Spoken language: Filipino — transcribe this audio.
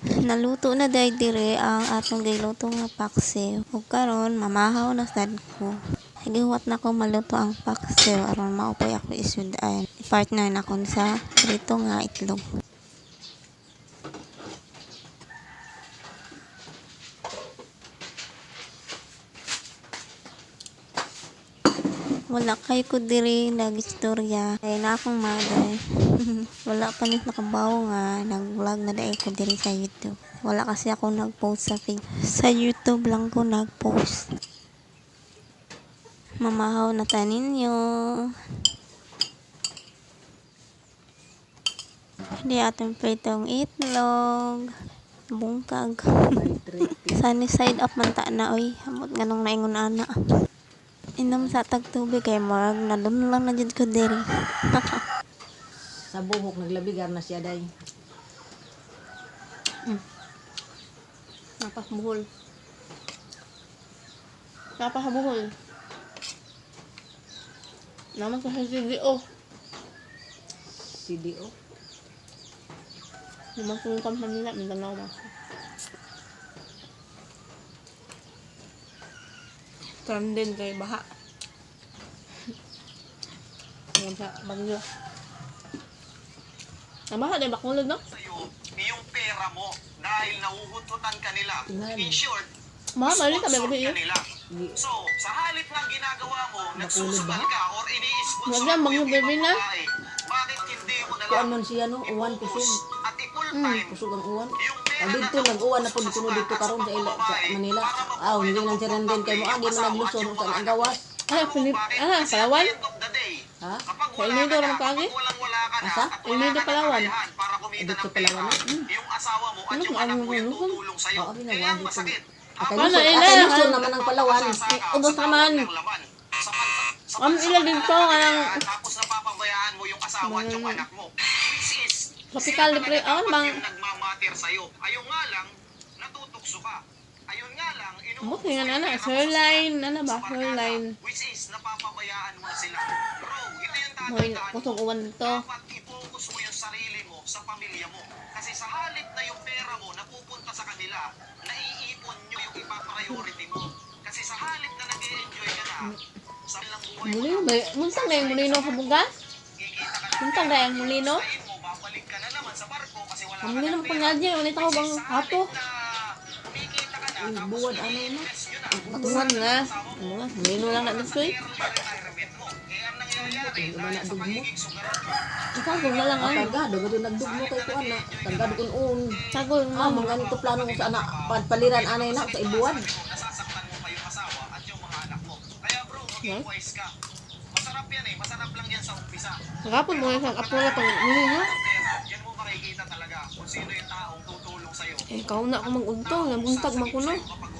Naluto na day dire ang atong gayluto nga paksiw. Ug karon mamahaw na sad ko. Gihuwat na ko maluto ang paksiw aron maupoy ako isudan. I-partner na ko sa prito nga itlog. Wala kay ko diri nagistorya kay na akong mother. Wala pa nit nakabaw nga nag-vlog na dai ko diri sa YouTube. Wala kasi ako nag-post sa YouTube lang ko nag-post. Mamahaw na tanin nyo. Di atong pritong itlog. Bungkag. Sunny side up man ta na oy. Amot nganong naingon ana. Inom sa tagtubig kay morag nadun lang na jud ko diri. Sa buhok naglabigar na siya day. Napasbuhol. Napasbuhol. Naman sa CDO. CDO. Naman kung Manila, Mindanao na. Trendin kay baha. Ngayon sa Bagyo. Nabaha din bakulod, no? Sa'yo, yung pera mo dahil nahuhututan ka nila. In short, Mali sabi ko sponsor ba ka nila. So, sa halip ng ginagawa mo, nagsusugal ka or ini-sponsor Wala, mo yung mag-baby ibang na. babae, bakit hindi mo na Kuan lang man siya no, uwan i-focus pisin. at i-full time Kusog ang uwan. yung pera Ah, dito nag-uwan na po dito dito karon sa Manila. Ah, hindi nang Serendin kay mo agi man naglusor sa ang gawas. Palawan? Ha? Sa Ilnido naman ka agi? Asa? Ilnido, Palawan. para kumita Dito ng sa Palawan pera. Yung asawa mo at Ano yung kung anak ano mo yung yung tutulong sa'yo. Oo, Kaya ginagawa ang dito. masakit. Ano, Lusor naman ang Palawan. Ubos naman. Ila dito kanang Tapos napapabayaan mo yung asawa at yung anak mo. Which is, tropical sila depression. talaga Ano bang yung nagmamatter sa'yo. Ayun nga lang, natutukso ka. Ayun nga lang, Abot nga na Shoreline, ano ba? Shoreline. which is, napapabayaan mo na sila. Bro, ito yung Hoy, tatandaan mo. kusog uwan dito. Dapat i-focus mo yung sarili mo sa pamilya mo. Kasi sa halip na yung pera mo napupunta sa kanila, naiipon nyo yung ipapriority mo. Kasi sa halip na nag-e-enjoy ka na, sa ilang buhay mo Mulino ba? Muntang na yung mulino sa bugas? kikita ka na Muntang na yung mulino? sa mo, babalik ka na naman sa barko kasi wala Ang ka mulino ng pa pera. nga dyan. Ulit ako bang hato? Na kumikita ka na, Uy, tapos buwad ano no? i-invest yun na. Matuhan nga. Ano nga? Mulino lang na dito eh. Retirement mo. Kaya ang nangyayari, Iba na dahil sa dugmo. pagiging sugaran mo, Sagol na lang ay. Tangga dago din nagdugmo kay kuan na. Tangga dukon un. Sagol Ah, na. mga ganito plano ko sa anak paliran anay na sa ibuwan. nasasaktan mo pa yung asawa at yung mga anak mo. Kaya bro, maging wise ka. Masarap yan eh. Masarap lang yan sa umpisa. Nagapon mo yung apura pang mulino. Pero, yan mo makikita talaga kung sino yung taong tutulong sa'yo. Eh, kauna ako mag-ugtong. Nabuntag man ko no. Kapag